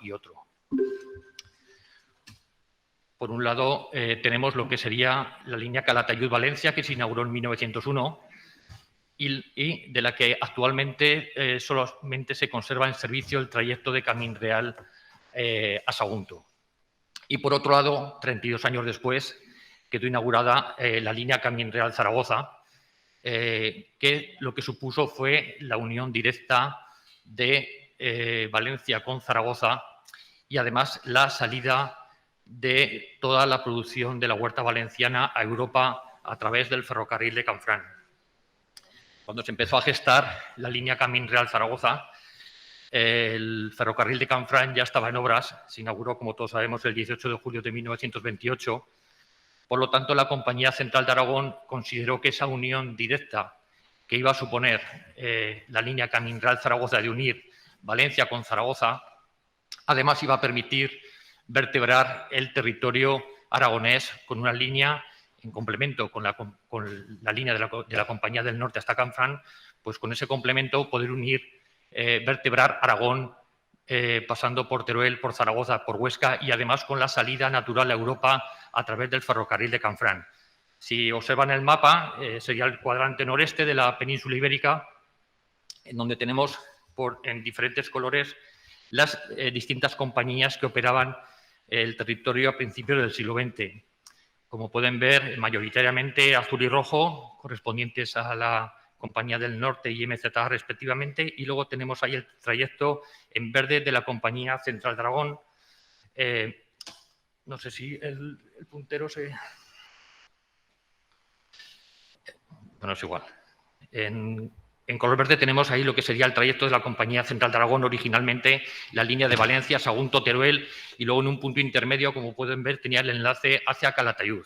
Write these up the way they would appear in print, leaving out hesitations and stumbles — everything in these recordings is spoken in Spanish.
y otro. Por un lado, tenemos lo que sería la línea Calatayud-Valencia, que se inauguró en 1901 y de la que actualmente solamente se conserva en servicio el trayecto de Camín Real a Sagunto. Y, por otro lado, 32 años después, quedó inaugurada la línea Camín Real-Zaragoza, que lo que supuso fue la unión directa de Valencia con Zaragoza y, además, la salida de toda la producción de la huerta valenciana a Europa a través del ferrocarril de Canfranc. Cuando se empezó a gestar la línea Camín Real-Zaragoza, el ferrocarril de Canfranc ya estaba en obras, se inauguró, como todos sabemos, el 18 de julio de 1928. Por lo tanto, la Compañía Central de Aragón consideró que esa unión directa que iba a suponer la línea Camín Real-Zaragoza de unir Valencia con Zaragoza, además iba a permitir vertebrar el territorio aragonés con una línea en complemento con la línea de la Compañía del Norte hasta Canfranc, pues con ese complemento poder unir, vertebrar Aragón, pasando por Teruel, por Zaragoza, por Huesca y además con la salida natural a Europa a través del ferrocarril de Canfranc. Si observan el mapa, sería el cuadrante noreste de la península ibérica, en donde tenemos en diferentes colores las distintas compañías que operaban el territorio a principios del siglo XX. Como pueden ver, mayoritariamente azul y rojo, correspondientes a la Compañía del Norte y MZA respectivamente, y luego tenemos ahí el trayecto en verde de la Compañía Central de Aragón. No sé si el puntero se... Bueno, es igual. En color verde tenemos ahí lo que sería el trayecto de la Compañía Central de Aragón, originalmente la línea de Valencia, Sagunto, Teruel, y luego en un punto intermedio, como pueden ver, tenía el enlace hacia Calatayud.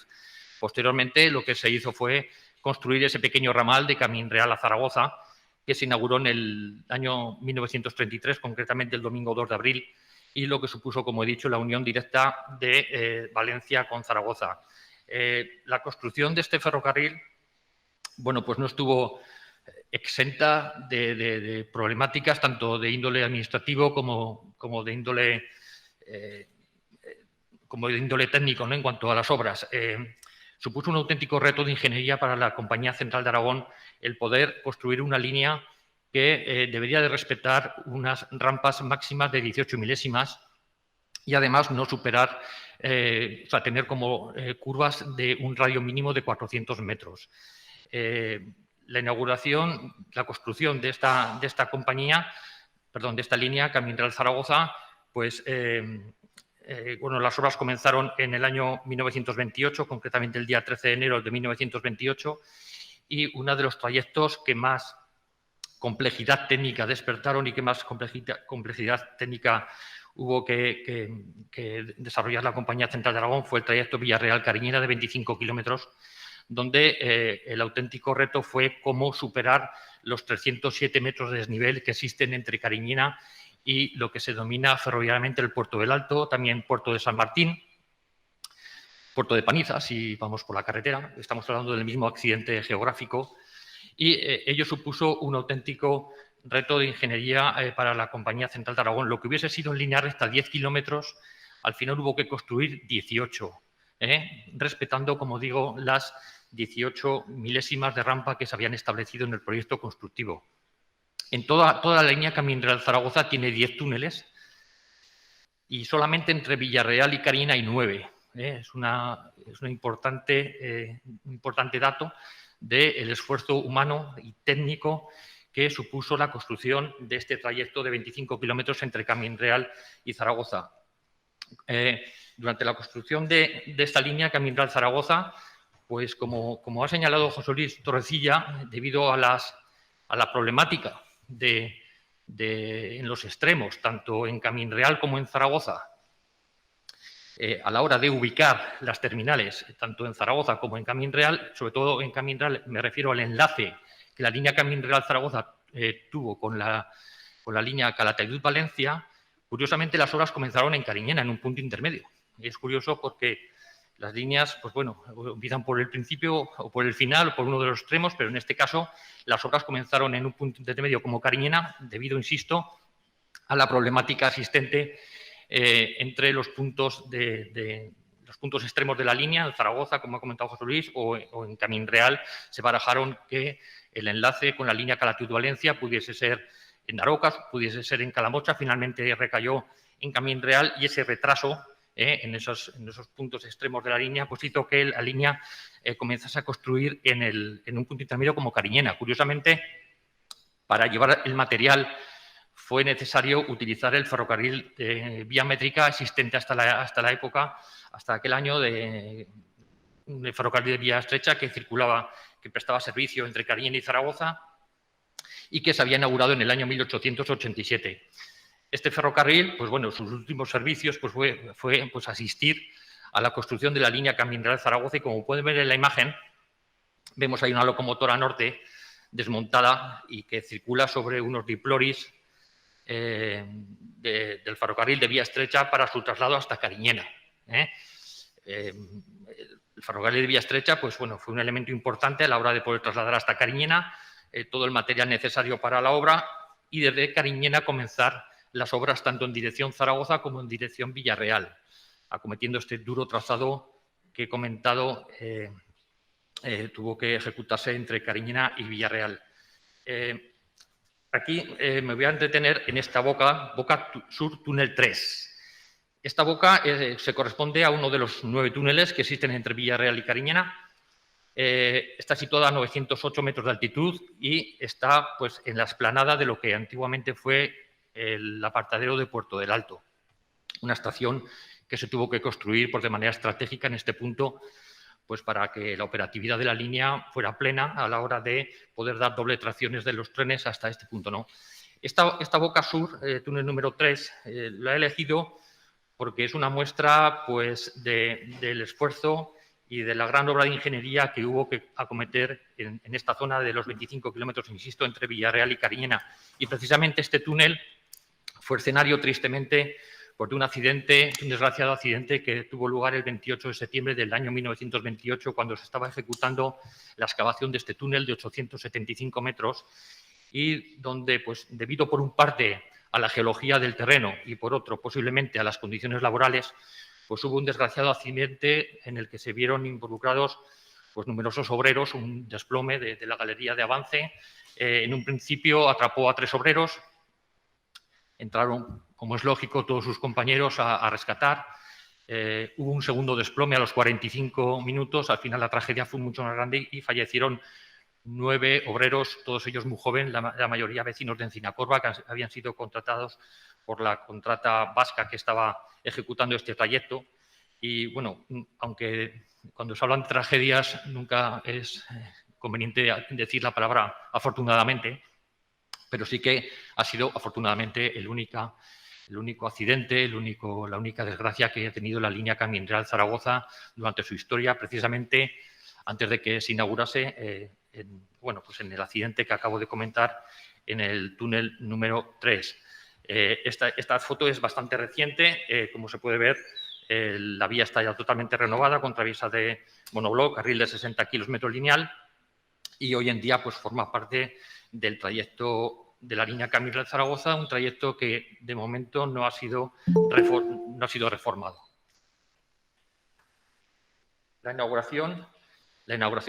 Posteriormente, lo que se hizo fue construir ese pequeño ramal de Camín Real a Zaragoza, que se inauguró en el año 1933, concretamente el domingo 2 de abril, y lo que supuso, como he dicho, la unión directa de Valencia con Zaragoza. La construcción de este ferrocarril, bueno, pues no estuvo exenta de problemáticas tanto de índole administrativo como de índole técnico, ¿no?, en cuanto a las obras. Supuso un auténtico reto de ingeniería para la Compañía Central de Aragón el poder construir una línea que debería de respetar unas rampas máximas de 18 milésimas y además no superar, o sea, tener como curvas de un radio mínimo de 400 metros. La inauguración, la construcción de esta línea Camín Real Zaragoza, pues bueno, las obras comenzaron en el año 1928, concretamente el día 13 de enero de 1928, y uno de los trayectos que más complejidad técnica despertaron y que más complejidad técnica hubo que desarrollar la Compañía Central de Aragón fue el trayecto Villarreal-Cariñena de 25 kilómetros, donde el auténtico reto fue cómo superar los 307 metros de desnivel que existen entre Cariñena y lo que se denomina ferroviariamente el Puerto del Alto, también Puerto de San Martín, Puerto de Paniza, si vamos por la carretera. Estamos hablando del mismo accidente geográfico y ello supuso un auténtico reto de ingeniería para la Compañía Central de Aragón. Lo que hubiese sido en línea recta 10 kilómetros, al final hubo que construir 18, respetando, como digo, las 18 milésimas de rampa que se habían establecido en el proyecto constructivo. En toda la línea Camín Real Zaragoza tiene 10 túneles y solamente entre Villarreal y Cariñena hay 9. Es un importante dato del esfuerzo humano y técnico que supuso la construcción de este trayecto de 25 kilómetros entre Camín Real y Zaragoza. Durante la construcción de esta línea Camín Real Zaragoza, pues como ha señalado José Luis Torrecilla, debido a la problemática en los extremos, tanto en Camín Real como en Zaragoza, a la hora de ubicar las terminales, tanto en Zaragoza como en Camín Real, sobre todo en Camín Real me refiero al enlace que la línea Camín Real Zaragoza tuvo con la línea Calatayud-Valencia. Curiosamente, las obras comenzaron en Cariñena, en un punto intermedio. Y es curioso porque las líneas, pues bueno, empiezan por el principio o por el final, o por uno de los extremos, pero en este caso las obras comenzaron en un punto intermedio como Cariñena, debido, insisto, a la problemática existente entre los puntos los puntos extremos de la línea, en Zaragoza, como ha comentado José Luis, o en Camín Real, se barajaron que el enlace con la línea Calatayud-Valencia pudiese ser en Darocas, pudiese ser en Calamocha, finalmente recayó en Camín Real, y ese retraso en esos puntos extremos de la línea pues hizo que la línea comenzase a construir en un punto intermedio como Cariñena. Curiosamente, para llevar el material fue necesario utilizar el ferrocarril de vía métrica existente hasta la época, hasta aquel año, de ferrocarril de vía estrecha que circulaba, que prestaba servicio entre Cariñena y Zaragoza y que se había inaugurado en el año 1887. Este ferrocarril, pues bueno, sus últimos servicios pues fue asistir a la construcción de la línea Camín Real-Zaragoza, y como pueden ver en la imagen, vemos ahí una locomotora norte desmontada y que circula sobre unos diploris del ferrocarril de vía estrecha para su traslado hasta Cariñena. El ferrocarril de vía estrecha pues, bueno, fue un elemento importante a la hora de poder trasladar hasta Cariñena todo el material necesario para la obra, y desde Cariñena comenzar las obras tanto en dirección Zaragoza como en dirección Villarreal, acometiendo este duro trazado que he comentado tuvo que ejecutarse entre Cariñena y Villarreal. Aquí me voy a detener en esta boca Sur Túnel 3. Esta boca se corresponde a uno de los 9 túneles que existen entre Villarreal y Cariñena. Está situada a 908 metros de altitud y está pues, en la explanada de lo que antiguamente fue el apartadero de Puerto del Alto, una estación que se tuvo que construir de manera estratégica en este punto, pues para que la operatividad de la línea fuera plena a la hora de poder dar doble tracciones de los trenes hasta este punto, ¿no? Esta boca sur, túnel número 3, la he elegido porque es una muestra pues, del esfuerzo y de la gran obra de ingeniería que hubo que acometer en esta zona de los 25 kilómetros, insisto, entre Villarreal y Cariñena. Y precisamente este túnel fue escenario, tristemente, de un accidente, un desgraciado accidente que tuvo lugar el 28 de septiembre del año 1928, cuando se estaba ejecutando la excavación de este túnel de 875 metros y donde, pues, debido por un parte a la geología del terreno y por otro posiblemente a las condiciones laborales, pues hubo un desgraciado accidente en el que se vieron involucrados pues, numerosos obreros, un desplome de la galería de avance. En un principio atrapó a 3 obreros, entraron, como es lógico, todos sus compañeros a rescatar. Hubo un segundo desplome a los 45 minutos, al final la tragedia fue mucho más grande y fallecieron 9 obreros, todos ellos muy jóvenes, la mayoría vecinos de Encinacorba, que habían sido contratados por la contrata vasca que estaba ejecutando este trayecto. Y bueno, aunque cuando se hablan de tragedias nunca es conveniente decir la palabra afortunadamente, pero sí que ha sido afortunadamente el único accidente, la única desgracia que ha tenido la línea Camín Real-Zaragoza durante su historia, precisamente antes de que se inaugurase pues en el accidente que acabo de comentar en el túnel número 3. Esta foto es bastante reciente, como se puede ver, la vía está ya totalmente renovada con traviesa de monobloc, carril de 60 kilómetros lineal, y hoy en día pues, forma parte del trayecto de la línea Camín Real-Zaragoza, un trayecto que de momento no ha sido reformado. La inauguración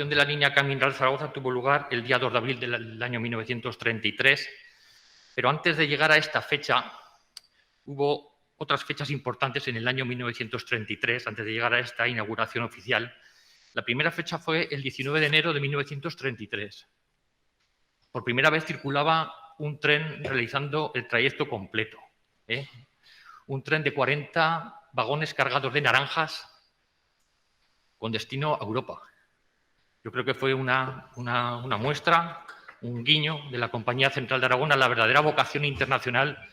de la línea Camín Real-Zaragoza tuvo lugar el día 2 de abril del año 1933, pero antes de llegar a esta fecha hubo otras fechas importantes en el año 1933, antes de llegar a esta inauguración oficial. La primera fecha fue el 19 de enero de 1933. Por primera vez circulaba un tren realizando el trayecto completo. Un tren de 40 vagones cargados de naranjas con destino a Europa. Yo creo que fue una muestra, un guiño de la Compañía Central de Aragón a la verdadera vocación internacional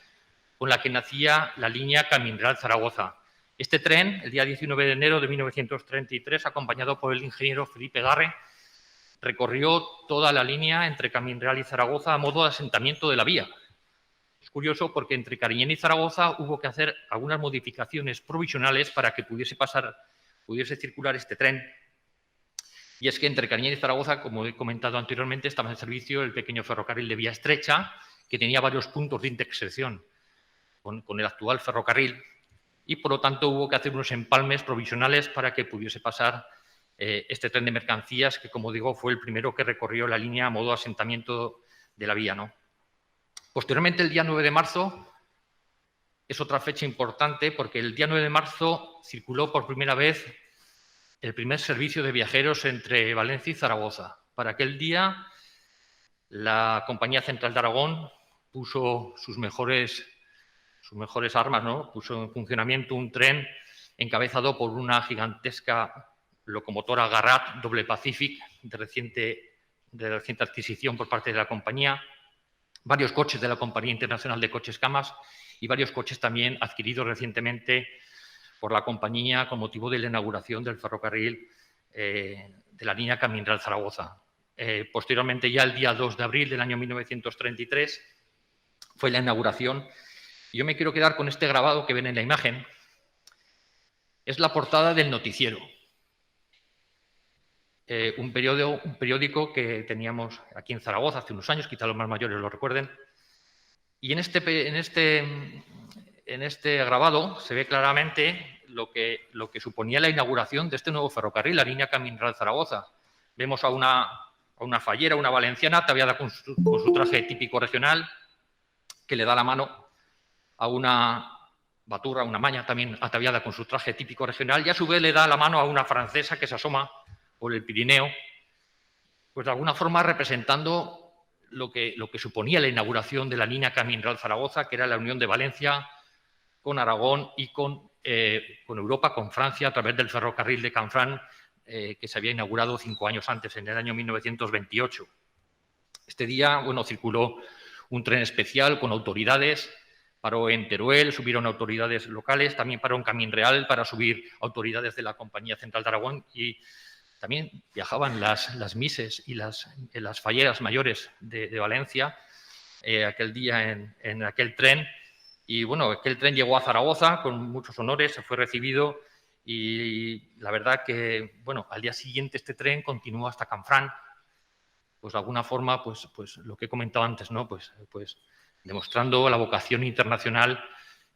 con la que nacía la línea Camín Real-Zaragoza. Este tren, el día 19 de enero de 1933, acompañado por el ingeniero Felipe Garre, recorrió toda la línea entre Camín Real y Zaragoza a modo de asentamiento de la vía. Es curioso porque entre Cariñena y Zaragoza hubo que hacer algunas modificaciones provisionales para que pudiese circular este tren. Y es que entre Cariñena y Zaragoza, como he comentado anteriormente, estaba en servicio el pequeño ferrocarril de vía estrecha, que tenía varios puntos de intersección con el actual ferrocarril, y por lo tanto hubo que hacer unos empalmes provisionales para que pudiese pasar este tren de mercancías que, como digo, fue el primero que recorrió la línea a modo de asentamiento de la vía, ¿no? Posteriormente, el día 9 de marzo, es otra fecha importante porque el día 9 de marzo circuló por primera vez el primer servicio de viajeros entre Valencia y Zaragoza. Para aquel día, la Compañía Central de Aragón puso sus mejores armas, ¿no? Puso en funcionamiento un tren encabezado por una gigantesca locomotora Garrat doble Pacific de reciente adquisición por parte de la compañía, varios coches de la Compañía Internacional de Coches Camas y varios coches también adquiridos recientemente por la compañía con motivo de la inauguración del ferrocarril de la línea Camín Real-Zaragoza. Posteriormente, ya el día 2 de abril del año 1933, fue la inauguración. Yo me quiero quedar con este grabado que ven en la imagen. Es la portada del Noticiero, un periódico que teníamos aquí en Zaragoza hace unos años, quizá los más mayores lo recuerden. Y en este grabado se ve claramente lo que suponía la inauguración de este nuevo ferrocarril, la línea Camín Real-Zaragoza. Vemos a una fallera, una valenciana, ataviada con su traje típico regional, que le da la mano a una baturra, una maña también ataviada con su traje típico regional, y a su vez le da la mano a una francesa que se asoma por el Pirineo, pues de alguna forma representando lo que suponía la inauguración de la línea Camín Real-Zaragoza, que era la unión de Valencia con Aragón y con Europa, con Francia, a través del ferrocarril de Canfranc, que se había inaugurado 5 años antes, en el año 1928. Este día, bueno, circuló un tren especial con autoridades, paró en Teruel, subieron autoridades locales, también paró en Camín Real para subir autoridades de la Compañía Central de Aragón, y también viajaban las mises y las falleras mayores de Valencia aquel día en aquel tren. Y bueno, aquel tren llegó a Zaragoza con muchos honores, se fue recibido, y la verdad que, bueno, al día siguiente este tren continuó hasta Canfranc, pues de alguna forma, pues lo que he comentado antes, ¿no? Pues demostrando la vocación internacional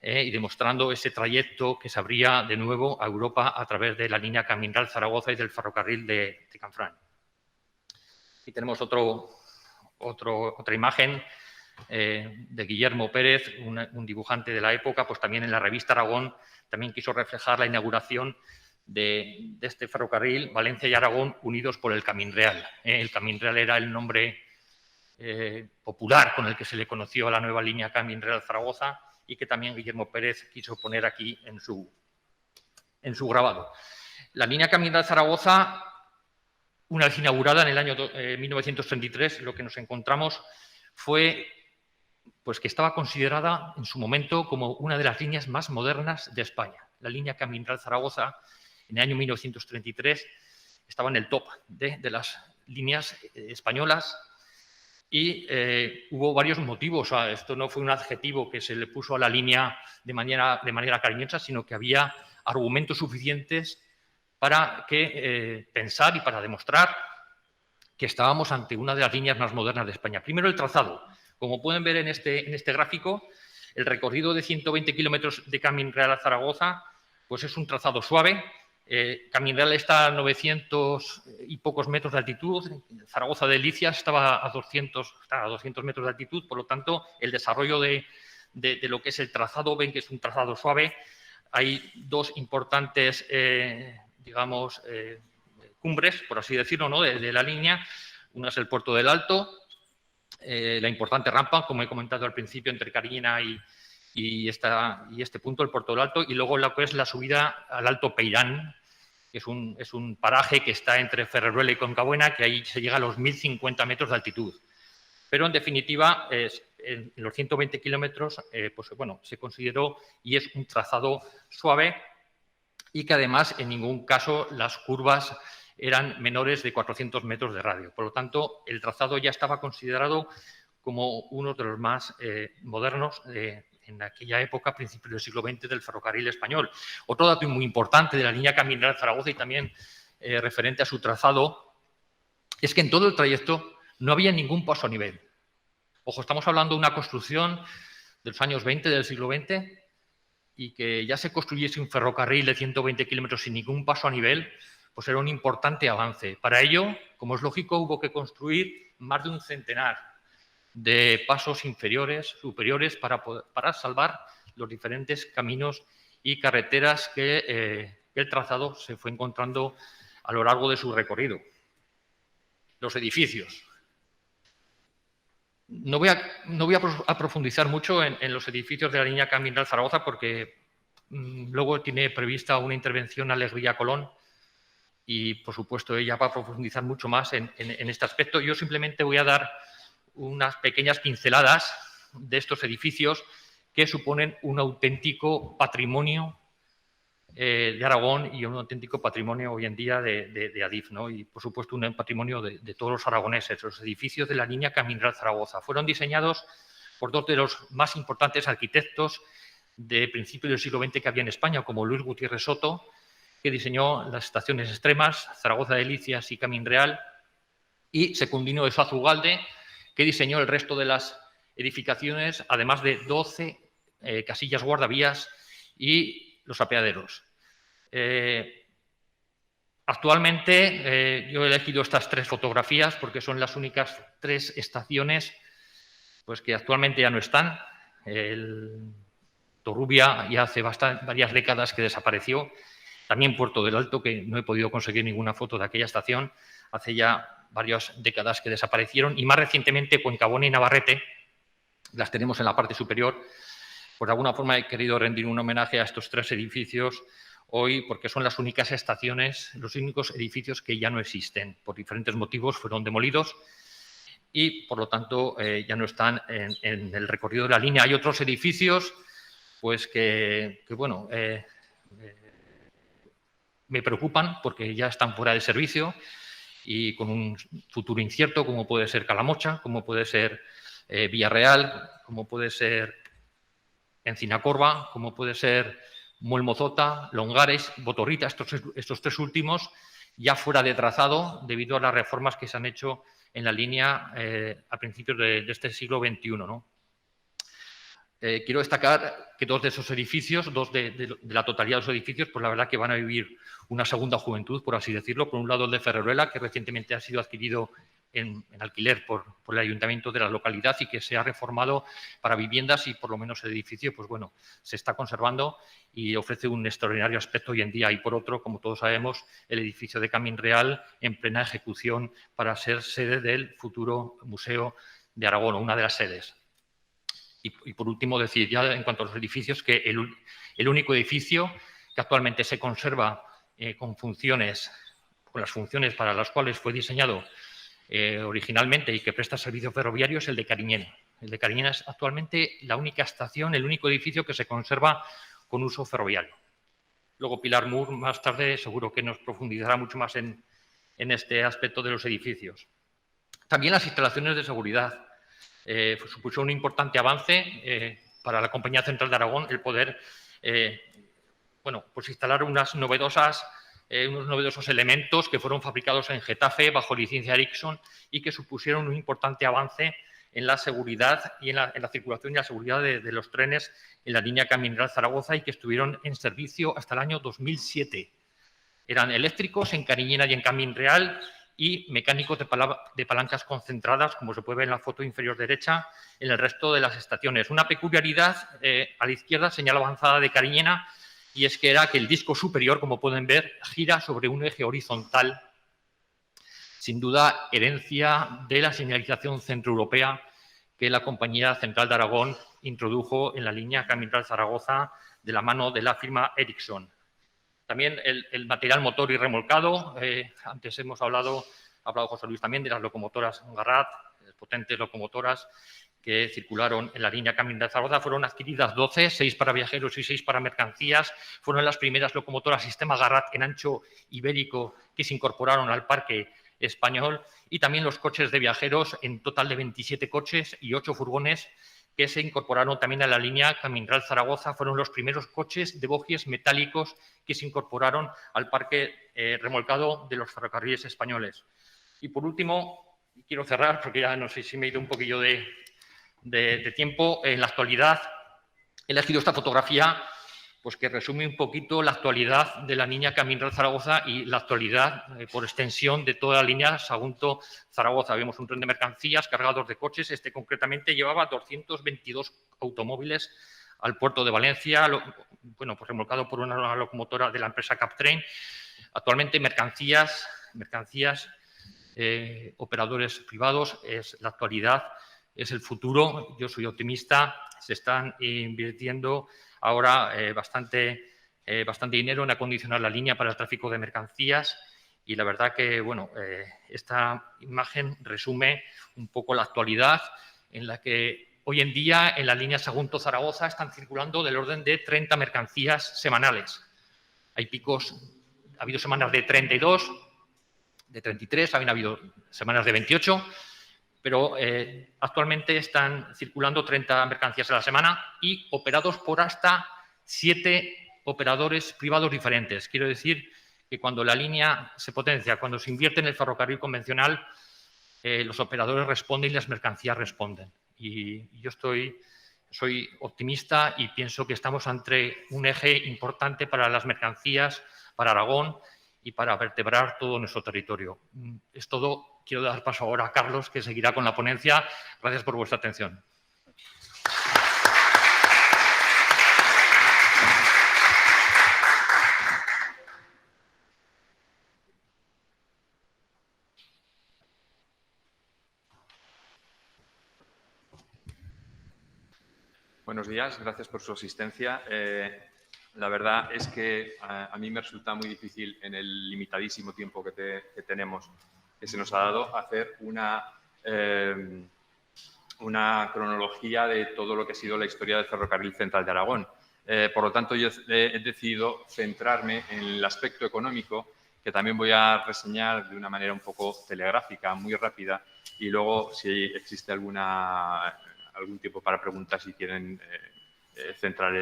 y demostrando ese trayecto que se abría de nuevo a Europa a través de la línea Camín Real-Zaragoza y del ferrocarril de Canfranc. Aquí tenemos otra imagen de Guillermo Pérez, un dibujante de la época, pues también en la revista Aragón también quiso reflejar la inauguración de este ferrocarril, Valencia y Aragón unidos por el Camín Real. El Camín Real era el nombre popular con el que se le conoció a la nueva línea Camín Real-Zaragoza, y que también Guillermo Pérez quiso poner aquí en su grabado. La línea Camín Real-Zaragoza, una vez inaugurada en el año 1933, lo que nos encontramos fue pues que estaba considerada en su momento como una de las líneas más modernas de España. La línea Camín Real-Zaragoza, en el año 1933, estaba en el top de las líneas españolas, y hubo varios motivos. O sea, esto no fue un adjetivo que se le puso a la línea de manera cariñosa, sino que había argumentos suficientes para pensar y para demostrar que estábamos ante una de las líneas más modernas de España. Primero, el trazado. Como pueden ver en este gráfico, el recorrido de 120 kilómetros de Camín Real a Zaragoza, pues es un trazado suave. Camín Real está a 900 y pocos metros de altitud. Zaragoza de Licias estaba a 200 metros de altitud. Por lo tanto, el desarrollo de lo que es el trazado, ven que es un trazado suave. Hay dos importantes, digamos, cumbres, por así decirlo, ¿no? de la línea. Una es el Puerto del Alto, la importante rampa, como he comentado al principio, entre Cariñena y este punto, el Puerto del Alto, y luego lo que es la subida al Alto Peirán, que es un paraje que está entre Ferreruela y Concabuena, que ahí se llega a los 1050 metros de altitud. Pero, en definitiva, en los 120 kilómetros, pues bueno, se consideró y es un trazado suave, y que además en ningún caso las curvas eran menores de 400 metros de radio. Por lo tanto, el trazado ya estaba considerado como uno de los más modernos en aquella época, principios del siglo XX, del ferrocarril español. Otro dato muy importante de la línea Camín Real-Zaragoza, y también referente a su trazado, es que en todo el trayecto no había ningún paso a nivel. Ojo, estamos hablando de una construcción de los años 20 del siglo XX, y que ya se construyese un ferrocarril de 120 kilómetros sin ningún paso a nivel, pues era un importante avance. Para ello, como es lógico, hubo que construir más de un centenar de pasos superiores para salvar los diferentes caminos y carreteras que el trazado se fue encontrando a lo largo de su recorrido. Los edificios. No voy a profundizar mucho en los edificios de la línea Caminral Zaragoza porque luego tiene prevista una intervención Alegría Colón y, por supuesto, ella va a profundizar mucho más en este aspecto. Yo simplemente voy a dar unas pequeñas pinceladas de estos edificios que suponen un auténtico patrimonio de Aragón y un auténtico patrimonio hoy en día de Adif, ¿no? Y, por supuesto, un patrimonio de todos los aragoneses. Los edificios de la línea Caminral Zaragoza fueron diseñados por dos de los más importantes arquitectos de principios del siglo XX que había en España, como Luis Gutiérrez Soto, que diseñó las estaciones extremas, Zaragoza Delicias y Camín Real, y Secundino de Zuazugalde, que diseñó el resto de las edificaciones, además de 12 casillas guardavías y los apeaderos. Actualmente yo he elegido estas tres fotografías porque son las únicas tres estaciones pues, que actualmente ya no están. El Torrubia ya hace varias décadas que desapareció. También Puerto del Alto, que no he podido conseguir ninguna foto de aquella estación, hace ya varias décadas que desaparecieron. Y más recientemente Cuencabona y Navarrete, las tenemos en la parte superior. Pues de alguna forma he querido rendir un homenaje a estos tres edificios hoy porque son las únicas estaciones, los únicos edificios que ya no existen. Por diferentes motivos fueron demolidos y, por lo tanto, ya no están en el recorrido de la línea. Hay otros edificios pues que bueno, me preocupan porque ya están fuera de servicio y con un futuro incierto, como puede ser Calamocha, como puede ser Villarreal, como puede ser Encinacorba, como puede ser Muelmozota, Longares, Botorrita, estos tres últimos ya fuera de trazado debido a las reformas que se han hecho en la línea a principios de este siglo XXI, ¿no? Quiero destacar que dos de esos edificios, dos de la totalidad de los edificios, pues la verdad que van a vivir una segunda juventud, por así decirlo. Por un lado, el de Ferreruela, que recientemente ha sido adquirido en alquiler por el ayuntamiento de la localidad y que se ha reformado para viviendas y por lo menos el edificio, pues bueno, se está conservando y ofrece un extraordinario aspecto hoy en día. Y por otro, como todos sabemos, el edificio de Camín Real en plena ejecución para ser sede del futuro Museo de Aragón, una de las sedes. Y por último, decir ya en cuanto a los edificios que el único edificio que actualmente se conserva con las funciones para las cuales fue diseñado originalmente y que presta servicio ferroviario es el de Cariñena. El de Cariñena es actualmente la única estación, el único edificio que se conserva con uso ferroviario. Luego Pilar Moore más tarde seguro que nos profundizará mucho más en este aspecto de los edificios. También las instalaciones de seguridad. Supuso un importante avance para la Compañía Central de Aragón el poder pues instalar unos novedosos elementos que fueron fabricados en Getafe bajo licencia Ericsson y que supusieron un importante avance en la seguridad y en la circulación y la seguridad de los trenes en la línea Camín Real Zaragoza y que estuvieron en servicio hasta el año 2007. Eran eléctricos en Cariñena y en Camín Real y mecánicos de palancas concentradas, como se puede ver en la foto inferior derecha, en el resto de las estaciones. Una peculiaridad, a la izquierda, señal avanzada de Cariñena, y es que era que el disco superior, como pueden ver, gira sobre un eje horizontal, sin duda herencia de la señalización centroeuropea que la Compañía Central de Aragón introdujo en la línea Camín Real Zaragoza de la mano de la firma Ericsson. También el material motor y remolcado. Antes ha hablado José Luis también de las locomotoras Garrat, potentes locomotoras que circularon en la línea Camín Real Zaragoza. Fueron adquiridas 12, 6 para viajeros y 6 para mercancías. Fueron las primeras locomotoras sistema Garrat en ancho ibérico que se incorporaron al parque español y también los coches de viajeros, en total de 27 coches y 8 furgones que se incorporaron también a la línea Camín Real Zaragoza. Fueron los primeros coches de bogies metálicos que se incorporaron al parque remolcado de los ferrocarriles españoles. Y por último, quiero cerrar porque ya no sé si me he ido un poquillo de tiempo. En la actualidad he elegido esta fotografía pues que resume un poquito la actualidad de la línea Camino de Zaragoza y la actualidad, por extensión, de toda la línea Sagunto-Zaragoza. Vemos un tren de mercancías cargados de coches. Este concretamente llevaba 222 automóviles al puerto de Valencia, bueno, pues remolcado por una locomotora de la empresa Captrain. Actualmente mercancías, operadores privados, es la actualidad, es el futuro. Yo soy optimista. Se están invirtiendo ahora bastante dinero en acondicionar la línea para el tráfico de mercancías y la verdad que, bueno, esta imagen resume un poco la actualidad en la que hoy en día en la línea Sagunto-Zaragoza están circulando del orden de 30 mercancías semanales. Hay picos, ha habido semanas de 32, de 33, habían habido semanas de 28, pero actualmente están circulando 30 mercancías a la semana y operados por hasta 7 operadores privados diferentes. Quiero decir que cuando la línea se potencia, cuando se invierte en el ferrocarril convencional, los operadores responden y las mercancías responden. Y yo soy optimista y pienso que estamos ante un eje importante para las mercancías, para Aragón y para vertebrar todo nuestro territorio. Es todo. Quiero dar paso ahora a Carlos, que seguirá con la ponencia. Gracias por vuestra atención. Buenos días, gracias por su asistencia. La verdad es que a mí me resulta muy difícil, en el limitadísimo tiempo que tenemos, que se nos ha dado, hacer una cronología de todo lo que ha sido la historia del Ferrocarril Central de Aragón. Por lo tanto, yo he decidido centrarme en el aspecto económico, que también voy a reseñar de una manera un poco telegráfica, muy rápida, y luego, si existe algún tiempo para preguntar, si quieren centrar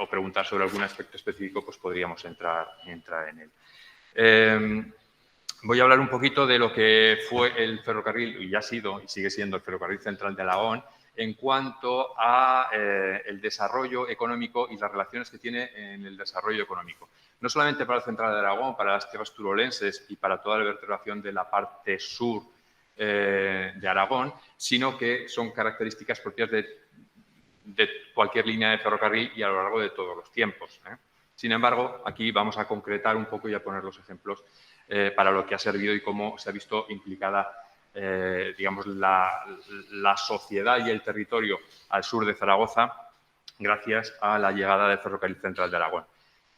o preguntar sobre algún aspecto específico, pues podríamos entrar en él. Voy a hablar un poquito de lo que fue el ferrocarril, y ha sido y sigue siendo el Ferrocarril Central de Aragón, en cuanto a el desarrollo económico y las relaciones que tiene en el desarrollo económico. No solamente para el Central de Aragón, para las tierras turolenses y para toda la vertebración de la parte sur de Aragón, sino que son características propias de cualquier línea de ferrocarril y a lo largo de todos los tiempos. Sin embargo, aquí vamos a concretar un poco y a poner los ejemplos para lo que ha servido y cómo se ha visto implicada, digamos, la sociedad y el territorio al sur de Zaragoza gracias a la llegada del Ferrocarril Central de Aragón,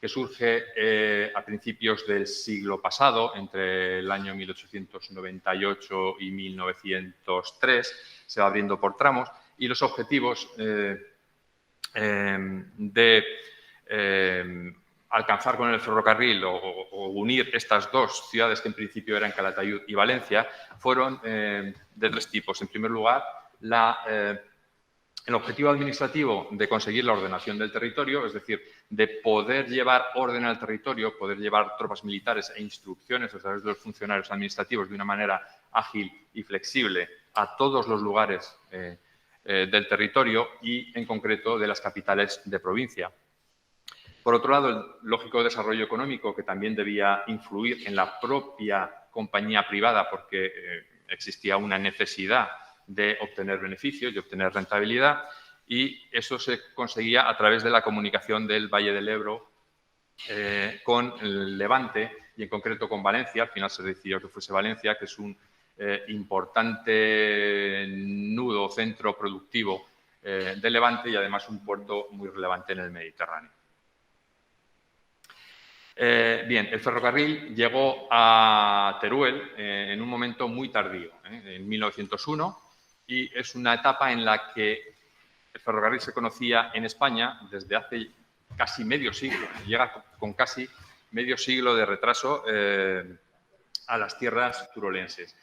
que surge a principios del siglo pasado, entre el año 1898 y 1903, se va abriendo por tramos, y los objetivos de alcanzar con el ferrocarril o unir estas dos ciudades, que en principio eran Calatayud y Valencia, fueron de tres tipos. En primer lugar, el objetivo administrativo de conseguir la ordenación del territorio, es decir, de poder llevar orden al territorio, poder llevar tropas militares e instrucciones a través de los funcionarios administrativos de una manera ágil y flexible a todos los lugares del territorio y, en concreto, de las capitales de provincia. Por otro lado, el lógico desarrollo económico, que también debía influir en la propia compañía privada, porque existía una necesidad de obtener beneficios, de obtener rentabilidad, y eso se conseguía a través de la comunicación del Valle del Ebro con el Levante y, en concreto, con Valencia. Al final se decidió que fuese Valencia, que es un importante nudo, centro productivo del Levante y, además, un puerto muy relevante en el Mediterráneo. Bien, el ferrocarril llegó a Teruel en un momento muy tardío, en 1901, y es una etapa en la que el ferrocarril se conocía en España desde hace casi medio siglo. Llega con casi medio siglo de retraso a las tierras turolenses.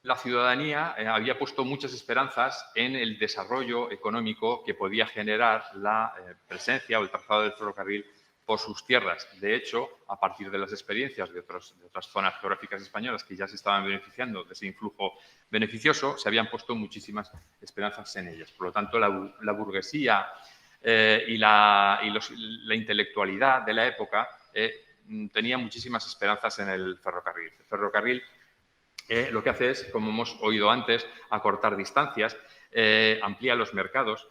La ciudadanía había puesto muchas esperanzas en el desarrollo económico que podía generar la presencia o el trazado del ferrocarril por sus tierras. De hecho, a partir de las experiencias de otras zonas geográficas españolas que ya se estaban beneficiando de ese influjo beneficioso, se habían puesto muchísimas esperanzas en ellas. Por lo tanto, la burguesía y la intelectualidad de la época tenía muchísimas esperanzas en el ferrocarril. El ferrocarril lo que hace es, como hemos oído antes, acortar distancias, amplía los mercados.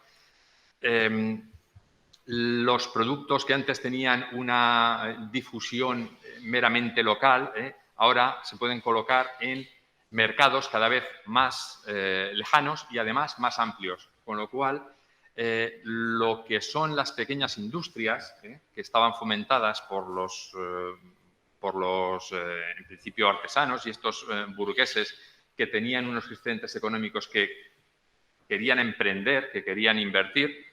Los productos que antes tenían una difusión meramente local, ahora se pueden colocar en mercados cada vez más lejanos y además más amplios, con lo cual lo que son las pequeñas industrias que estaban fomentadas por los en principio artesanos y estos burgueses que tenían unos excedentes económicos que querían emprender, que querían invertir,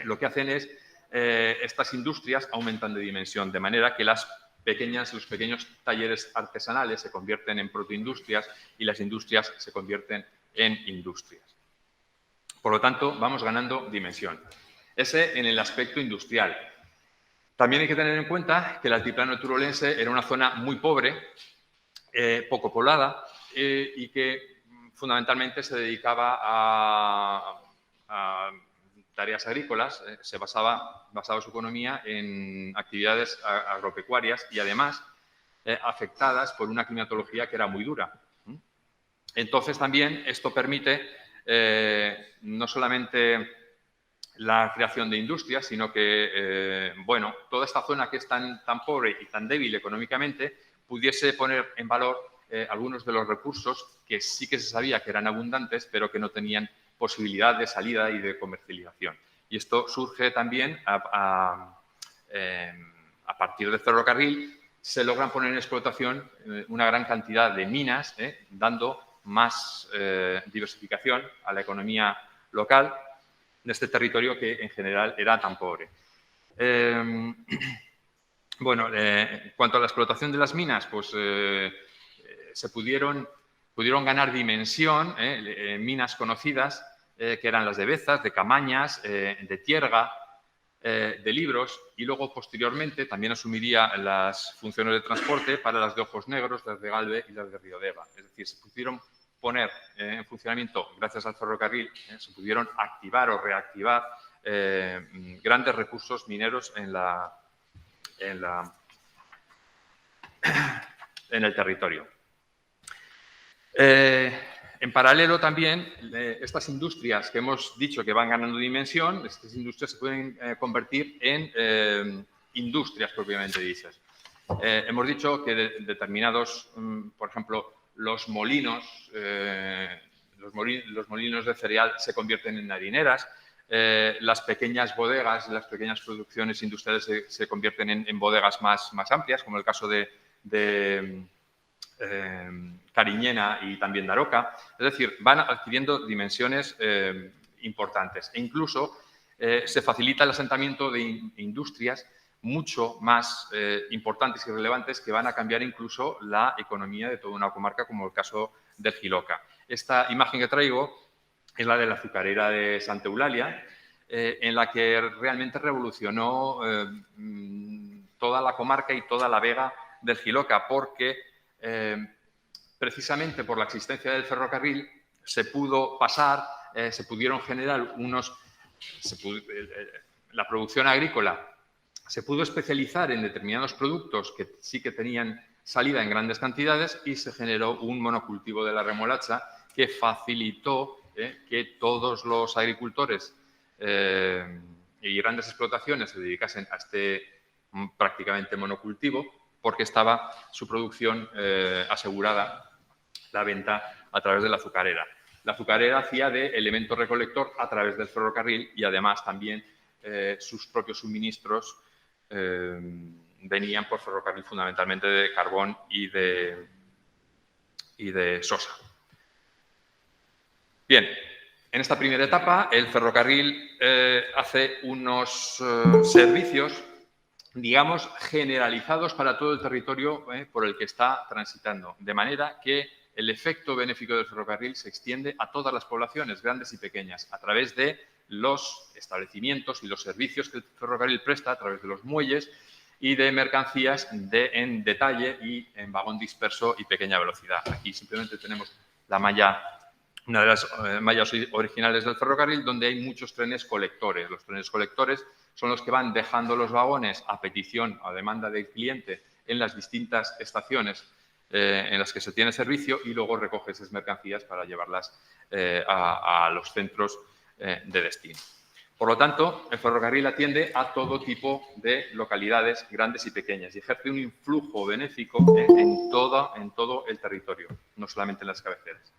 lo que hacen es estas industrias aumentan de dimensión, de manera que los pequeños talleres artesanales se convierten en protoindustrias y las industrias se convierten en industrias. Por lo tanto, vamos ganando dimensión. Ese en el aspecto industrial. También hay que tener en cuenta que el altiplano turolense era una zona muy pobre, poco poblada y que fundamentalmente se dedicaba a tareas agrícolas, se basaba su economía en actividades agropecuarias y además afectadas por una climatología que era muy dura. Entonces también esto permite no solamente la creación de industrias, sino que, bueno, toda esta zona que es tan pobre y tan débil económicamente pudiese poner en valor algunos de los recursos que sí que se sabía que eran abundantes, pero que no tenían posibilidad de salida y de comercialización. Y esto surge también a partir del ferrocarril. Se logran poner en explotación una gran cantidad de minas, dando más diversificación a la economía local de este territorio que en general era tan pobre. Bueno, en cuanto a la explotación de las minas, pues se pudieron ganar dimensión, minas conocidas, que eran las de Bezas, de Camañas, de Tierga, de Libros, y luego posteriormente también asumiría las funciones de transporte para las de Ojos Negros, las de Galve y las de Riodeva. Es decir, se pudieron poner en funcionamiento, gracias al ferrocarril, se pudieron activar o reactivar grandes recursos mineros en el territorio. En paralelo también, estas industrias que hemos dicho que van ganando dimensión, estas industrias se pueden convertir en industrias propiamente dichas. Hemos dicho que determinados, por ejemplo, los molinos de cereal se convierten en harineras, las pequeñas bodegas, las pequeñas producciones industriales se convierten en bodegas más amplias, como el caso de Cariñena y también Daroca. Es decir, van adquiriendo dimensiones importantes e incluso se facilita el asentamiento de industrias mucho más importantes y relevantes que van a cambiar incluso la economía de toda una comarca, como el caso del Jiloca. Esta imagen que traigo es la de la azucarera de Santa Eulalia, en la que realmente revolucionó toda la comarca y toda la vega del Jiloca, porque precisamente por la existencia del ferrocarril se pudo pasar, se pudieron generar la producción agrícola se pudo especializar en determinados productos que sí que tenían salida en grandes cantidades y se generó un monocultivo de la remolacha que facilitó que todos los agricultores y grandes explotaciones se dedicasen a este prácticamente monocultivo porque estaba su producción asegurada, la venta a través de la azucarera. La azucarera hacía de elemento recolector a través del ferrocarril y además también sus propios suministros venían por ferrocarril fundamentalmente de carbón y de sosa. Bien, en esta primera etapa el ferrocarril hace unos servicios, digamos, generalizados para todo el territorio por el que está transitando, de manera que el efecto benéfico del ferrocarril se extiende a todas las poblaciones, grandes y pequeñas, a través de los establecimientos y los servicios que el ferrocarril presta, a través de los muelles y de mercancías en detalle y en vagón disperso y pequeña velocidad. Aquí simplemente tenemos la malla una de las mallas originales del ferrocarril, donde hay muchos trenes colectores. Los trenes colectores son los que van dejando los vagones a petición, a demanda del cliente, en las distintas estaciones en las que se tiene servicio y luego recoge esas mercancías para llevarlas a los centros de destino. Por lo tanto, el ferrocarril atiende a todo tipo de localidades grandes y pequeñas y ejerce un influjo benéfico en todo el territorio, no solamente en las cabeceras.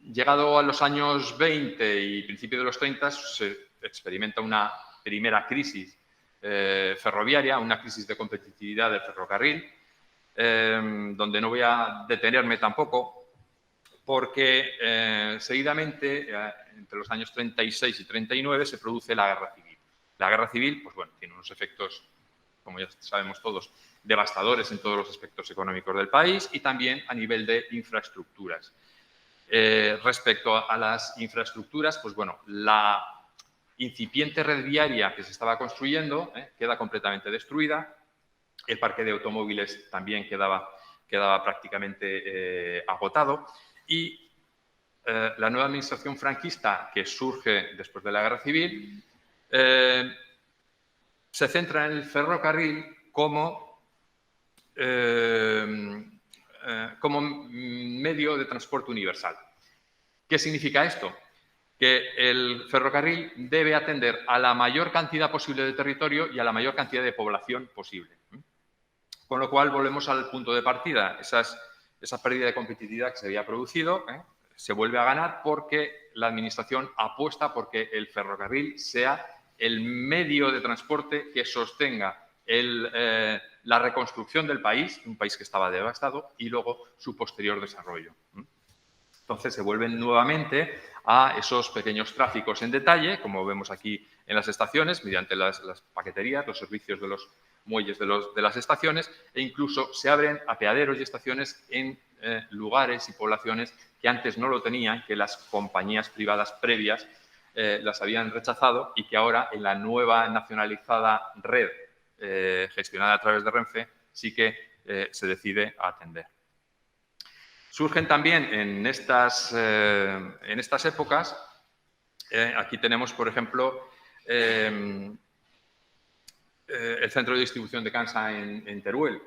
Llegado a los años 20 y principios de los 30, se experimenta una primera crisis ferroviaria, una crisis de competitividad del ferrocarril, donde no voy a detenerme tampoco, porque seguidamente, entre los años 36 y 39, se produce la Guerra Civil. La Guerra Civil, pues bueno, tiene unos efectos, como ya sabemos todos, devastadores en todos los aspectos económicos del país y también a nivel de infraestructuras. Respecto a las infraestructuras, pues bueno, la incipiente red viaria que se estaba construyendo queda completamente destruida. El parque de automóviles también quedaba prácticamente agotado y la nueva administración franquista que surge después de la Guerra Civil se centra en el ferrocarril como medio de transporte universal. ¿Qué significa esto? Que el ferrocarril debe atender a la mayor cantidad posible de territorio y a la mayor cantidad de población posible. Con lo cual, volvemos al punto de partida. Esa pérdida de competitividad que se había producido se vuelve a ganar porque la Administración apuesta porque el ferrocarril sea el medio de transporte que sostenga la reconstrucción del país, un país que estaba devastado, y luego su posterior desarrollo. Entonces, se vuelven nuevamente a esos pequeños tráficos en detalle, como vemos aquí en las estaciones, mediante las paqueterías, los servicios de los muelles de las estaciones, e incluso se abren apeaderos y estaciones en lugares y poblaciones que antes no lo tenían, que las compañías privadas previas las habían rechazado y que ahora en la nueva nacionalizada red gestionada a través de Renfe sí que se decide atender. Surgen también en estas épocas, aquí tenemos, por ejemplo, el centro de distribución de Cansa en Teruel.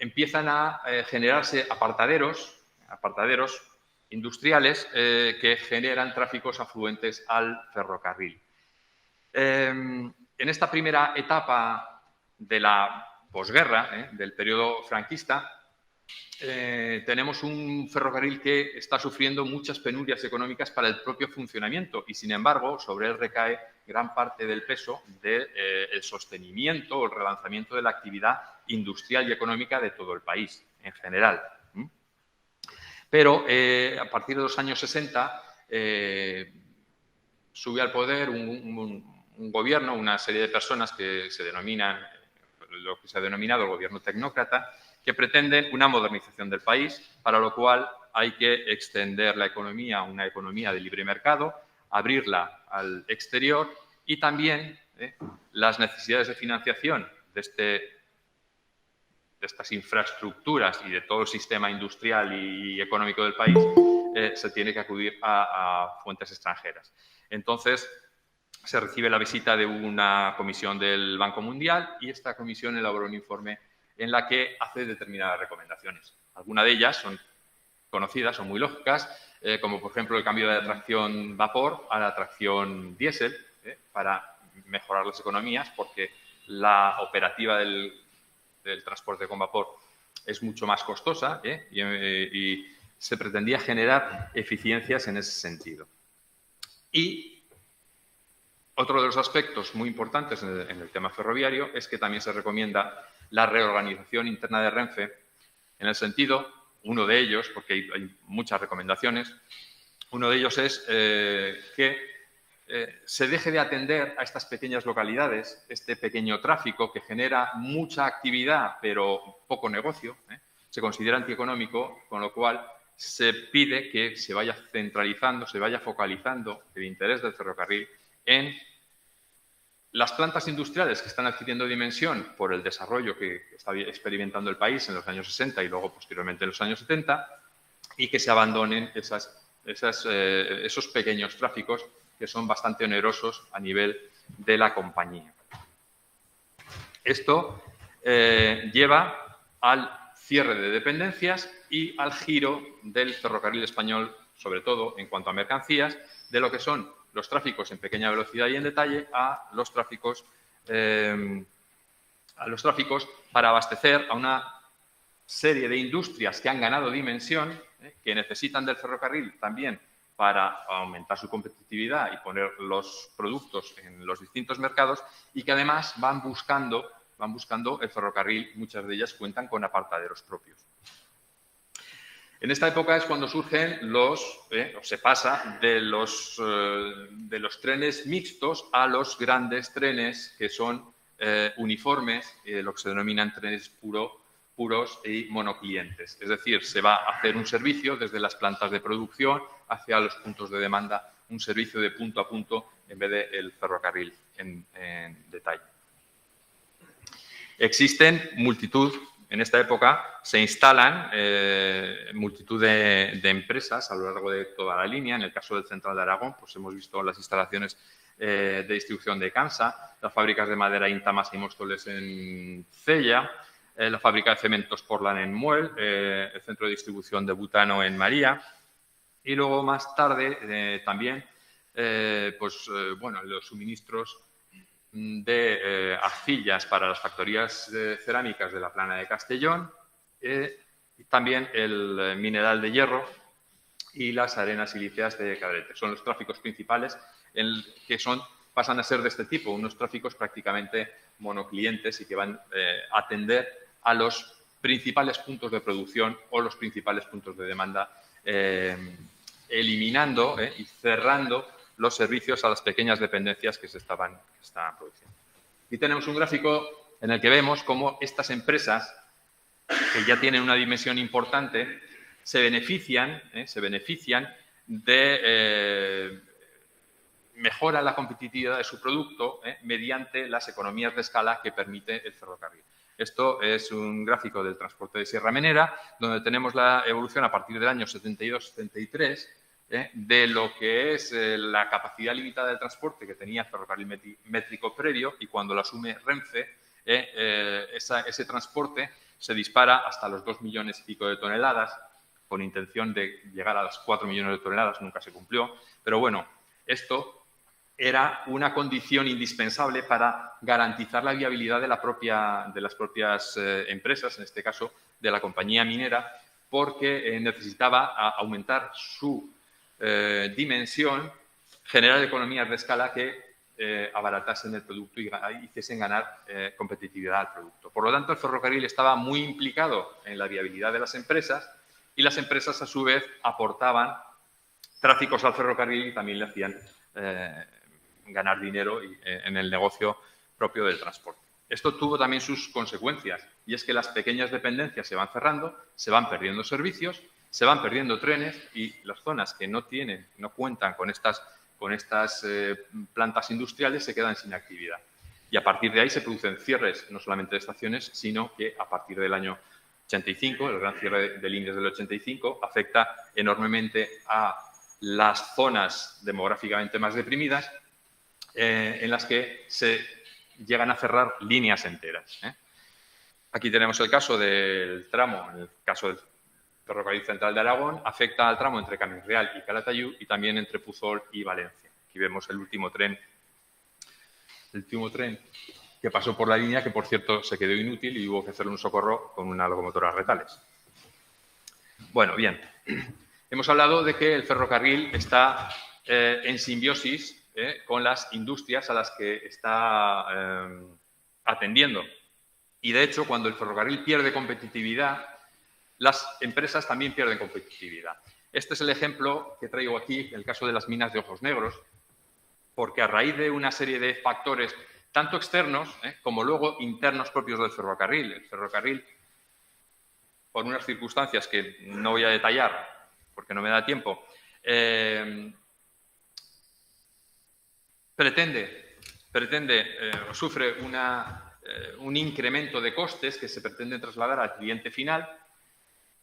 Empiezan a generarse apartaderos industriales que generan tráficos afluentes al ferrocarril. En esta primera etapa de la posguerra, del periodo franquista, tenemos un ferrocarril que está sufriendo muchas penurias económicas para el propio funcionamiento y, sin embargo, sobre él recae gran parte del peso del sostenimiento o el relanzamiento de la actividad industrial y económica de todo el país en general. Pero a partir de los años 60 sube al poder un gobierno, una serie de personas que se denominan, lo que se ha denominado el gobierno tecnócrata, que pretenden una modernización del país, para lo cual hay que extender la economía a una economía de libre mercado, abrirla al exterior y también las necesidades de financiación de estas infraestructuras y de todo el sistema industrial y económico del país, se tiene que acudir a fuentes extranjeras. Entonces, se recibe la visita de una comisión del Banco Mundial y esta comisión elabora un informe en la que hace determinadas recomendaciones. Algunas de ellas son conocidas, son muy lógicas, como por ejemplo el cambio de la tracción vapor a la tracción diésel, para mejorar las economías, porque la operativa del transporte con vapor es mucho más costosa y se pretendía generar eficiencias en ese sentido. Y otro de los aspectos muy importantes en el tema ferroviario es que también se recomienda la reorganización interna de Renfe, en el sentido, uno de ellos, porque hay muchas recomendaciones, uno de ellos es que se deje de atender a estas pequeñas localidades, este pequeño tráfico que genera mucha actividad pero poco negocio, se considera antieconómico, con lo cual se pide que se vaya centralizando, se vaya focalizando el interés del ferrocarril en las plantas industriales que están adquiriendo dimensión por el desarrollo que está experimentando el país en los años 60 y luego posteriormente en los años 70, y que se abandonen esos pequeños tráficos que son bastante onerosos a nivel de la compañía. Esto lleva al cierre de dependencias y al giro del ferrocarril español, sobre todo en cuanto a mercancías, de lo que son los tráficos en pequeña velocidad y en detalle a los tráficos para abastecer a una serie de industrias que han ganado dimensión, que necesitan del ferrocarril también para aumentar su competitividad y poner los productos en los distintos mercados y que además van buscando el ferrocarril, muchas de ellas cuentan con apartaderos propios. En esta época es cuando surgen se pasa de los trenes mixtos a los grandes trenes que son uniformes, lo que se denominan trenes puros y monoclientes. Es decir, se va a hacer un servicio desde las plantas de producción hacia los puntos de demanda, un servicio de punto a punto en vez del ferrocarril en detalle. Existen multitud, en esta época se instalan multitud de empresas a lo largo de toda la línea. En el caso del Central de Aragón, pues hemos visto las instalaciones de distribución de Cansa, las fábricas de madera Intamas y Móstoles en Cella, la fábrica de cementos Portland en Muel, el centro de distribución de butano en María y luego más tarde también los suministros de arcillas para las factorías cerámicas de la Plana de Castellón, y también el mineral de hierro y las arenas silíceas de Cadrete. Son los tráficos principales que pasan a ser de este tipo, unos tráficos prácticamente monoclientes y que van a atender a los principales puntos de producción o los principales puntos de demanda, eliminando y cerrando los servicios a las pequeñas dependencias que se estaban produciendo. Aquí tenemos un gráfico en el que vemos cómo estas empresas, que ya tienen una dimensión importante, se benefician de mejorar la competitividad de su producto mediante las economías de escala que permite el ferrocarril. Esto es un gráfico del transporte de Sierra Menera, donde tenemos la evolución a partir del año 72-73 de lo que es la capacidad limitada del transporte que tenía el ferrocarril métrico previo, y cuando lo asume Renfe, ese transporte se dispara hasta los 2 millones y pico de toneladas, con intención de llegar a las 4 millones de toneladas, nunca se cumplió. Pero bueno, esto era una condición indispensable para garantizar la viabilidad de las propias empresas, en este caso de la compañía minera, porque necesitaba aumentar su dimensión, generar economías de escala que abaratasen el producto y hiciesen ganar competitividad al producto. Por lo tanto, el ferrocarril estaba muy implicado en la viabilidad de las empresas y las empresas, a su vez, aportaban tráficos al ferrocarril y también le hacían ganar dinero en el negocio propio del transporte. Esto tuvo también sus consecuencias, y es que las pequeñas dependencias se van cerrando, se van perdiendo servicios, se van perdiendo trenes, y las zonas que no cuentan con estas plantas industriales se quedan sin actividad. Y a partir de ahí se producen cierres, no solamente de estaciones, sino que a partir del año 85, el gran cierre de líneas del 85, afecta enormemente a las zonas demográficamente más deprimidas, en las que se llegan a cerrar líneas enteras. Aquí tenemos el caso del tramo, en el caso del Ferrocarril Central de Aragón, afecta al tramo entre Camins-Real y Calatayud y también entre Puzol y Valencia. Aquí vemos el último tren que pasó por la línea, que por cierto se quedó inútil y hubo que hacerle un socorro con una locomotora a retales. Bueno, bien. Hemos hablado de que el ferrocarril está en simbiosis con las industrias a las que está atendiendo. Y, de hecho, cuando el ferrocarril pierde competitividad, las empresas también pierden competitividad. Este es el ejemplo que traigo aquí, el caso de las minas de Ojos Negros, porque a raíz de una serie de factores, tanto externos como luego internos propios del ferrocarril, el ferrocarril, por unas circunstancias que no voy a detallar porque no me da tiempo, sufre un incremento de costes que se pretende trasladar al cliente final,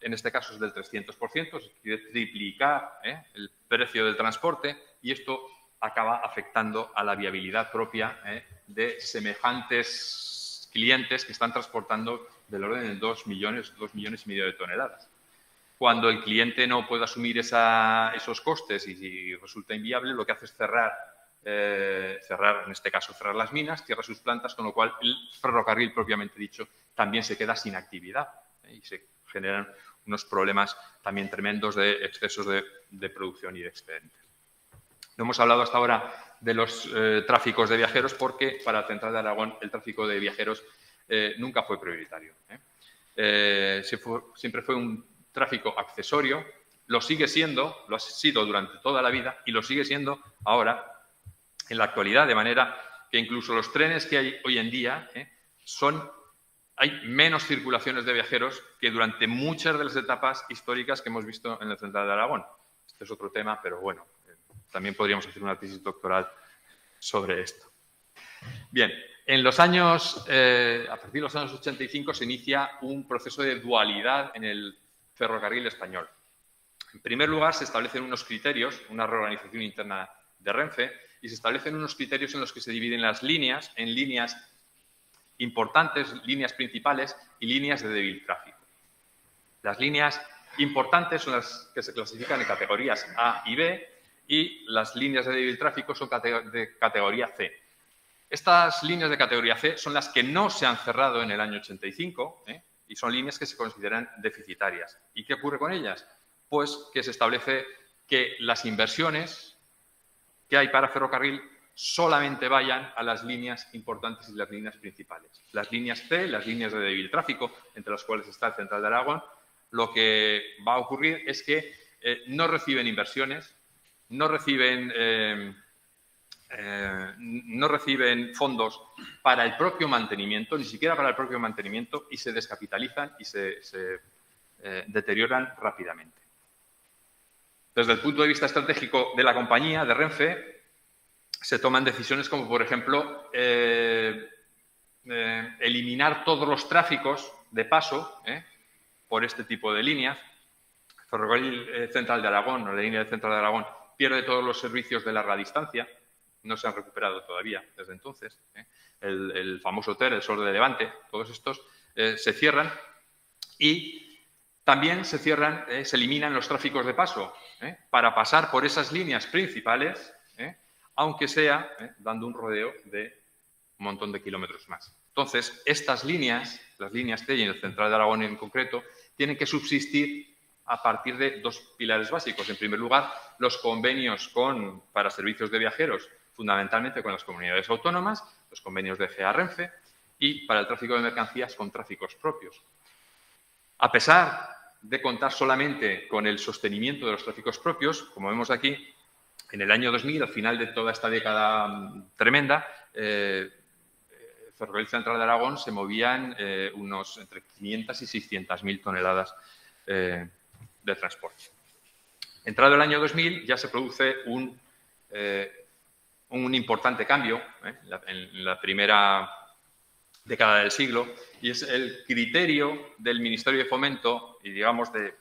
en este caso es del 300%, se quiere triplicar el precio del transporte y esto acaba afectando a la viabilidad propia de semejantes clientes que están transportando del orden de 2 millones y medio de toneladas. Cuando el cliente no puede asumir esos costes y resulta inviable, lo que hace es cerrar, en este caso cerrar las minas, cierra sus plantas, con lo cual el ferrocarril propiamente dicho también se queda sin actividad y se generan unos problemas también tremendos de excesos de producción y de excedentes. No hemos hablado hasta ahora de los tráficos de viajeros porque para la Central de Aragón el tráfico de viajeros nunca fue prioritario. Siempre fue un tráfico accesorio, lo sigue siendo, lo ha sido durante toda la vida y lo sigue siendo ahora en la actualidad, de manera que incluso los trenes que hay hoy en día hay menos circulaciones de viajeros que durante muchas de las etapas históricas que hemos visto en la Central de Aragón. Este es otro tema, pero bueno, también podríamos hacer una tesis doctoral sobre esto. Bien, a partir de los años 85 se inicia un proceso de dualidad en el ferrocarril español. En primer lugar, se establecen unos criterios, una reorganización interna de Renfe, y se establecen unos criterios en los que se dividen las líneas en líneas importantes, líneas principales y líneas de débil tráfico. Las líneas importantes son las que se clasifican en categorías A y B y las líneas de débil tráfico son de categoría C. Estas líneas de categoría C son las que no se han cerrado en el año 85 y son líneas que se consideran deficitarias. ¿Y qué ocurre con ellas? Pues que se establece que las inversiones que hay para ferrocarril solamente vayan a las líneas importantes y las líneas principales. Las líneas C, las líneas de débil tráfico, entre las cuales está el Central de Aragón, lo que va a ocurrir es que no reciben inversiones, no reciben fondos para el propio mantenimiento, ni siquiera para el propio mantenimiento, y se descapitalizan y se deterioran rápidamente. Desde el punto de vista estratégico de la compañía, de Renfe, se toman decisiones como, por ejemplo, eliminar todos los tráficos de paso por este tipo de líneas. El Ferrocarril Central de Aragón, o la línea del Central de Aragón, pierde todos los servicios de larga distancia, no se han recuperado todavía desde entonces. El famoso TER, el Sol de Levante, todos estos se cierran y también se eliminan los tráficos de paso para pasar por esas líneas principales, aunque sea dando un rodeo de un montón de kilómetros más. Entonces, estas líneas, las líneas C y el Central de Aragón en concreto, tienen que subsistir a partir de dos pilares básicos. En primer lugar, los convenios para servicios de viajeros, fundamentalmente con las comunidades autónomas, los convenios de GEA-Renfe, y para el tráfico de mercancías con tráficos propios. A pesar de contar solamente con el sostenimiento de los tráficos propios, como vemos aquí, en el año 2000, al final de toda esta década tremenda, Ferrocarril Central de Aragón se movían unos entre 500 y 600.000 toneladas de transporte. Entrado el año 2000, ya se produce un importante cambio en la primera década del siglo, y es el criterio del Ministerio de Fomento y, digamos, de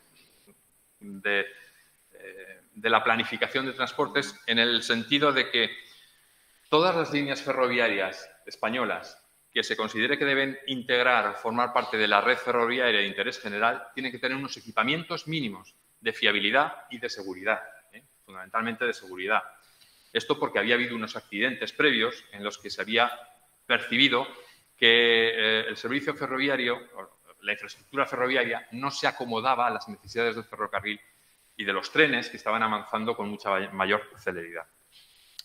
la planificación de transportes, en el sentido de que todas las líneas ferroviarias españolas que se considere que deben integrar o formar parte de la red ferroviaria de interés general tienen que tener unos equipamientos mínimos de fiabilidad y de seguridad, fundamentalmente de seguridad. Esto porque había habido unos accidentes previos en los que se había percibido que el servicio ferroviario, la infraestructura ferroviaria, no se acomodaba a las necesidades del ferrocarril y de los trenes que estaban avanzando con mucha mayor celeridad.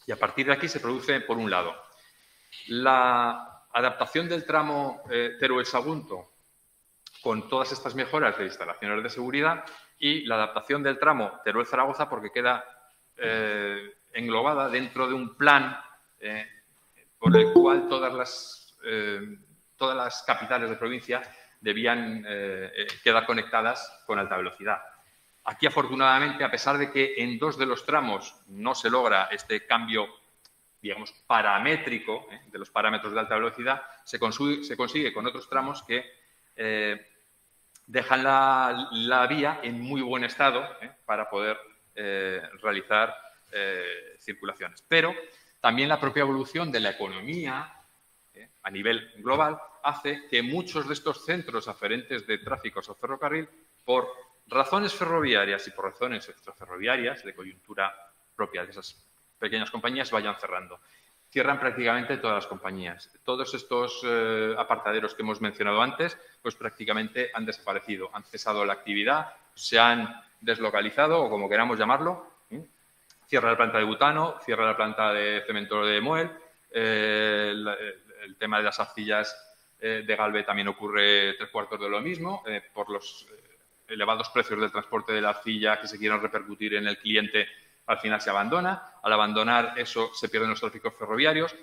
Y a partir de aquí se produce, por un lado, la adaptación del tramo Teruel-Sagunto con todas estas mejoras de instalaciones de seguridad y la adaptación del tramo Teruel-Zaragoza porque queda englobada dentro de un plan por el cual todas las capitales de provincia debían quedar conectadas con alta velocidad. Aquí, afortunadamente, a pesar de que en dos de los tramos no se logra este cambio, digamos, paramétrico de los parámetros de alta velocidad, se consigue con otros tramos que dejan la vía en muy buen estado para poder realizar circulaciones. Pero también la propia evolución de la economía a nivel global hace que muchos de estos centros aferentes de tráficos al ferrocarril, por razones ferroviarias y por razones extraferroviarias de coyuntura propia de esas pequeñas compañías, vayan cerrando. Cierran prácticamente todas las compañías. Todos estos apartaderos que hemos mencionado antes, pues prácticamente han desaparecido, han cesado la actividad, se han deslocalizado o como queramos llamarlo. Cierra la planta de butano, cierra la planta de cemento de Moel, el tema de las arcillas de Galve también ocurre 3/4 de lo mismo, por los elevados precios del transporte de la arcilla que se quieren repercutir en el cliente, al final se abandona. Al abandonar eso se pierden los tráficos ferroviarios.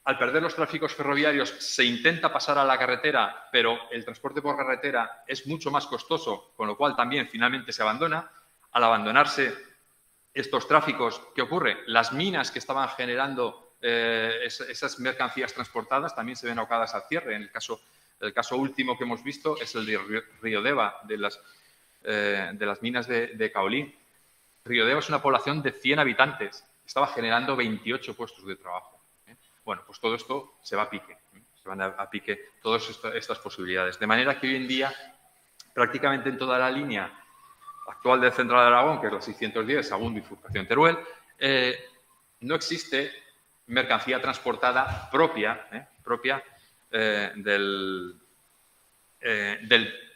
Al perder los tráficos ferroviarios se intenta pasar a la carretera, pero el transporte por carretera es mucho más costoso, con lo cual también finalmente se abandona. Al abandonarse estos tráficos, ¿qué ocurre? Las minas que estaban generando esas mercancías transportadas también se ven abocadas al cierre. El caso último que hemos visto es el de Riodeva, de las minas de Kaolín. Riodeva es una población de 100 habitantes. Estaba generando 28 puestos de trabajo. Bueno, pues todo esto se va a pique. Se van a pique todas estas posibilidades. De manera que hoy en día, prácticamente en toda la línea actual del Central de Aragón, que es la 610, Sagunto, bifurcación Teruel, no existe mercancía transportada propia del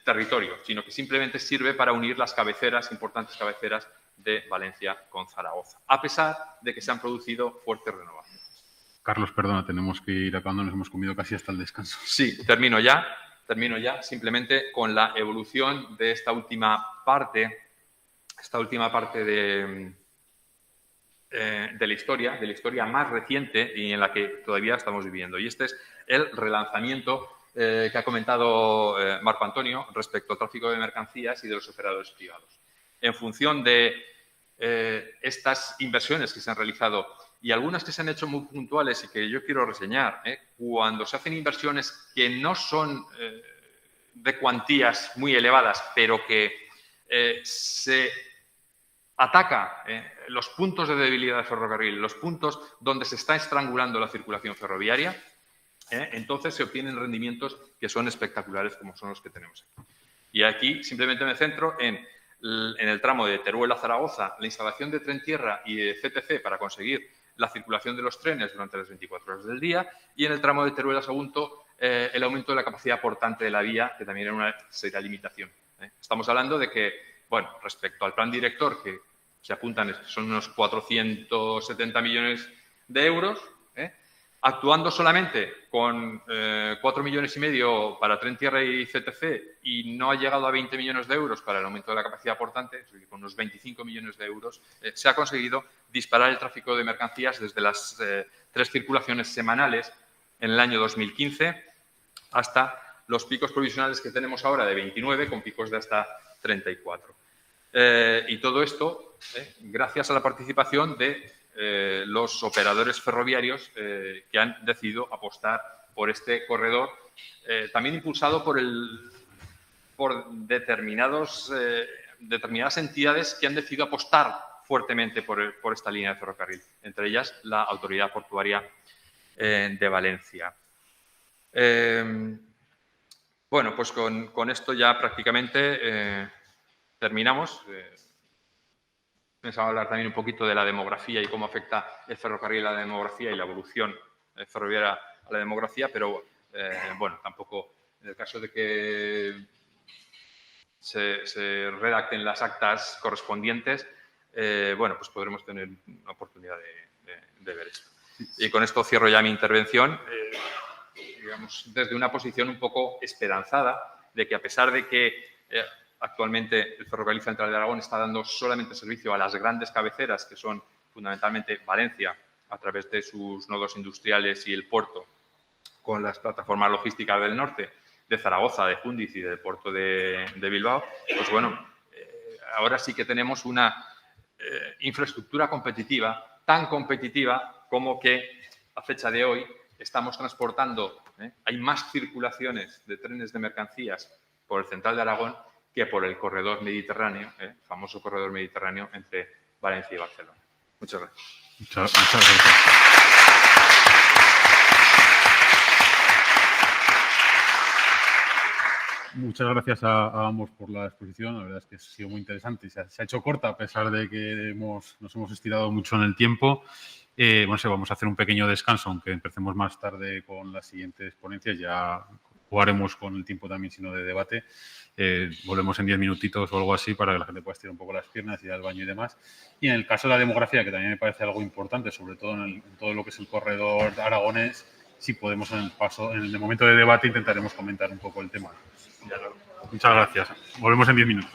territorio, sino que simplemente sirve para unir las cabeceras, importantes cabeceras de Valencia con Zaragoza, a pesar de que se han producido fuertes renovaciones. Carlos, perdona, tenemos que ir acabando, nos hemos comido casi hasta el descanso. Sí, termino ya, simplemente con la evolución de esta última parte de la historia más reciente y en la que todavía estamos viviendo. Y este es el relanzamiento que ha comentado Marco Antonio respecto al tráfico de mercancías y de los operadores privados. En función de estas inversiones que se han realizado y algunas que se han hecho muy puntuales y que yo quiero reseñar, cuando se hacen inversiones que no son de cuantías muy elevadas, pero que se ataca los puntos de debilidad del ferrocarril, los puntos donde se está estrangulando la circulación ferroviaria, entonces se obtienen rendimientos que son espectaculares como son los que tenemos aquí. Y aquí simplemente me centro en el tramo de Teruel a Zaragoza, la instalación de tren tierra y de CTC para conseguir la circulación de los trenes durante las 24 horas del día, y en el tramo de Teruel a Sagunto el aumento de la capacidad portante de la vía, que también era una seria limitación. Estamos hablando de que, bueno, respecto al plan director, que se apuntan, son unos 470 millones de euros, actuando solamente con 4,5 millones para tren tierra y CTC, y no ha llegado a 20 millones de euros para el aumento de la capacidad portante, es decir, con unos 25 millones de euros, se ha conseguido disparar el tráfico de mercancías desde las 3 circulaciones semanales en el año 2015 hasta los picos provisionales que tenemos ahora de 29, con picos de hasta 34. Y todo esto gracias a la participación de los operadores ferroviarios que han decidido apostar por este corredor, también impulsado por determinadas entidades que han decidido apostar fuertemente por esta línea de ferrocarril, entre ellas la Autoridad Portuaria de Valencia. Bueno, pues con esto ya prácticamente terminamos. Pensaba hablar también un poquito de la demografía y cómo afecta el ferrocarril a la demografía y la evolución ferroviaria a la demografía, pero bueno, tampoco en el caso de que se redacten las actas correspondientes, bueno, pues podremos tener una oportunidad de ver esto. Y con esto cierro ya mi intervención, digamos, desde una posición un poco esperanzada de que, a pesar de que actualmente el Ferrocarril Central de Aragón está dando solamente servicio a las grandes cabeceras, que son fundamentalmente Valencia, a través de sus nodos industriales y el puerto, con las plataformas logísticas del norte, de Zaragoza, de Jundiz y del puerto de Bilbao, pues bueno, ahora sí que tenemos una infraestructura competitiva, tan competitiva como que a fecha de hoy estamos transportando, hay más circulaciones de trenes de mercancías por el Central de Aragón que por el corredor mediterráneo, el famoso corredor mediterráneo entre Valencia y Barcelona. Muchas gracias. Muchas gracias. Muchas gracias a ambos por la exposición. La verdad es que ha sido muy interesante y se ha hecho corta a pesar de que nos hemos estirado mucho en el tiempo. Vamos a hacer un pequeño descanso, aunque empecemos más tarde con las siguientes ponencias. Ya jugaremos con el tiempo también, sino de debate. Volvemos en 10 minutitos o algo así para que la gente pueda estirar un poco las piernas, ir al baño y demás. Y en el caso de la demografía, que también me parece algo importante, sobre todo en todo lo que es el corredor aragonés, si podemos en el momento de debate intentaremos comentar un poco el tema. Muchas gracias. Volvemos en 10 minutos.